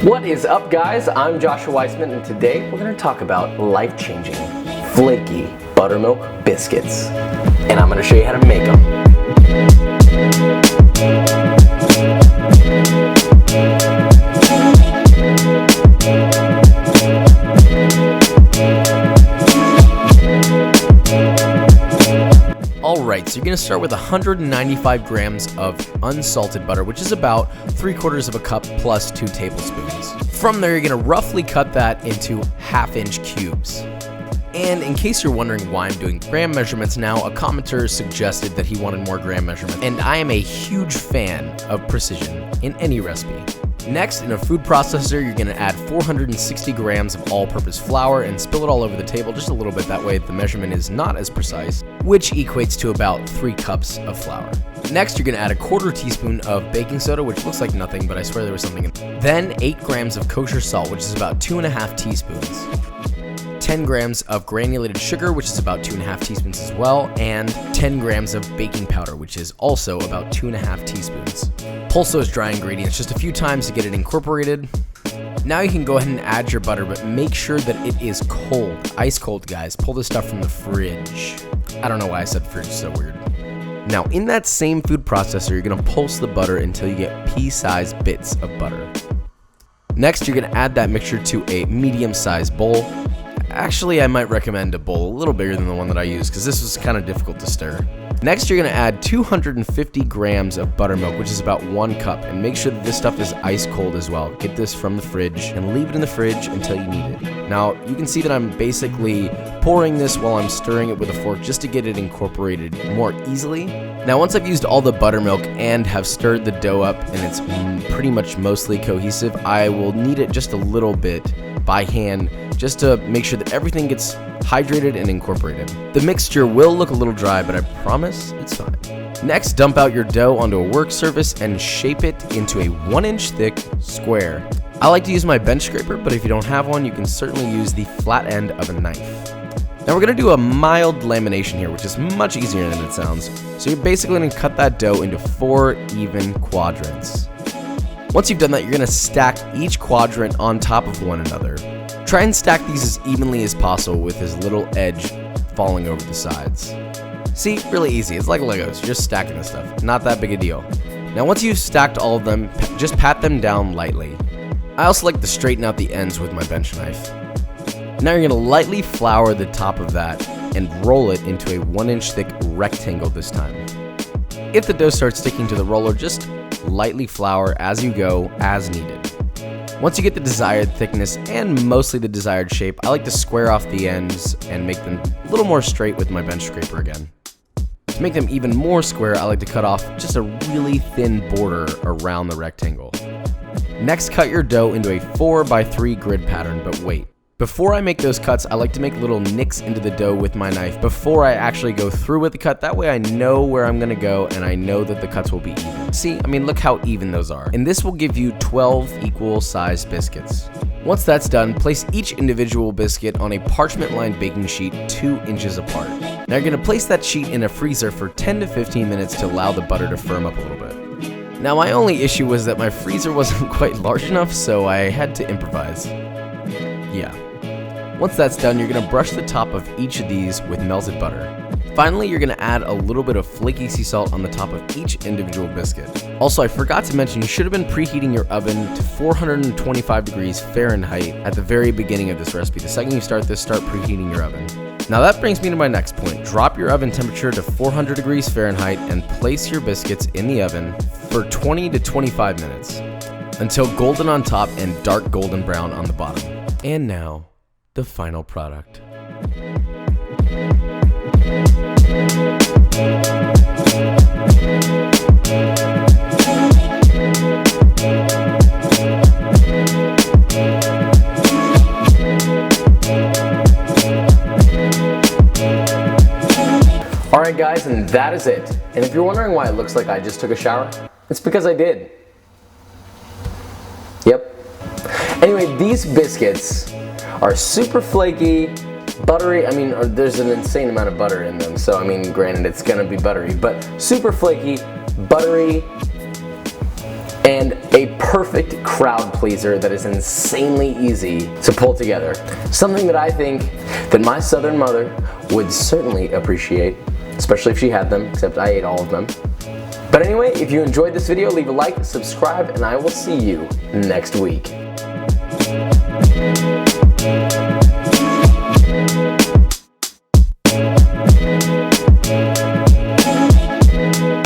What is up, guys? I'm Joshua Weissman, and today we're going to talk about life-changing, flaky buttermilk biscuits. And I'm going to show you how to make them. Alright, so you're going to start with 195 grams of unsalted butter, which is about 3/4 of a cup plus 2 tablespoons. From there, you're going to roughly cut that into 1/2-inch cubes. And in case you're wondering why I'm doing gram measurements now, a commenter suggested that he wanted more gram measurements, and I am a huge fan of precision in any recipe. Next, in a food processor, you're going to add 460 grams of all-purpose flour and spill it all over the table just a little bit. That way the measurement is not as precise, which equates to about 3 cups of flour. Next, you're going to add 1/4 teaspoon of baking soda, which looks like nothing, but I swear there was something in there. Then 8 grams of kosher salt, which is about 2.5 teaspoons. 10 grams of granulated sugar, which is about 2.5 teaspoons as well, and 10 grams of baking powder, which is also about 2.5 teaspoons. Pulse those dry ingredients just a few times to get it incorporated. Now you can go ahead and add your butter, but make sure that it is cold. Ice cold, guys. Pull this stuff from the fridge. I don't know why I said fridge, so weird. Now, in that same food processor, you're gonna pulse the butter until you get pea-sized bits of butter. Next, you're gonna add that mixture to a medium-sized bowl. Actually, I might recommend a bowl a little bigger than the one that I used because this was kind of difficult to stir. Next, you're going to add 250 grams of buttermilk, which is about 1 cup, and make sure that this stuff is ice cold as well. Get this from the fridge and leave it in the fridge until you need it. Now, you can see that I'm basically pouring this while I'm stirring it with a fork just to get it incorporated more easily. Now, once I've used all the buttermilk and have stirred the dough up and it's pretty much mostly cohesive, I will knead it just a little bit by hand just to make sure that everything gets hydrated and incorporated. The mixture will look a little dry, but I promise it's fine. Next, dump out your dough onto a work surface and shape it into a 1-inch thick square. I like to use my bench scraper, but if you don't have one, you can certainly use the flat end of a knife. Now we're going to do a mild lamination here, which is much easier than it sounds. So you're basically going to cut that dough into 4 even quadrants. Once you've done that, you're going to stack each quadrant on top of one another. Try and stack these as evenly as possible with as little edge falling over the sides. See, really easy. It's like Legos. You're just stacking this stuff. Not that big a deal. Now once you've stacked all of them, just pat them down lightly. I also like to straighten out the ends with my bench knife. Now you're going to lightly flour the top of that and roll it into a 1-inch thick rectangle this time. If the dough starts sticking to the roller, just lightly flour as you go, as needed. Once you get the desired thickness and mostly the desired shape, I like to square off the ends and make them a little more straight with my bench scraper again. To make them even more square, I like to cut off just a really thin border around the rectangle. Next, cut your dough into a 4x3 grid pattern, but wait. Before I make those cuts, I like to make little nicks into the dough with my knife before I actually go through with the cut. That way I know where I'm gonna go and I know that the cuts will be even. See, I mean, look how even those are. And this will give you 12 equal sized biscuits. Once that's done, place each individual biscuit on a parchment-lined baking sheet 2 inches apart. Now you're gonna place that sheet in a freezer for 10 to 15 minutes to allow the butter to firm up a little bit. Now my only issue was that my freezer wasn't quite large enough, so I had to improvise. Yeah. Once that's done, you're going to brush the top of each of these with melted butter. Finally, you're going to add a little bit of flaky sea salt on the top of each individual biscuit. Also, I forgot to mention you should have been preheating your oven to 425 degrees Fahrenheit at the very beginning of this recipe. The second you start this, start preheating your oven. Now that brings me to my next point. Drop your oven temperature to 400 degrees Fahrenheit and place your biscuits in the oven for 20 to 25 minutes until golden on top and dark golden brown on the bottom. And now, the final product. Alright guys, and that is it. And if you're wondering why it looks like I just took a shower, it's because I did. Yep. Anyway, these biscuits are super flaky, buttery. I mean, there's an insane amount of butter in them, so I mean, granted, it's gonna be buttery, but super flaky, buttery, and A perfect crowd pleaser that is insanely easy to pull together. Something that I think that my Southern mother would certainly appreciate, especially if she had them, except I ate all of them. But anyway, if you enjoyed this video, leave a like, subscribe, and I will see you next week.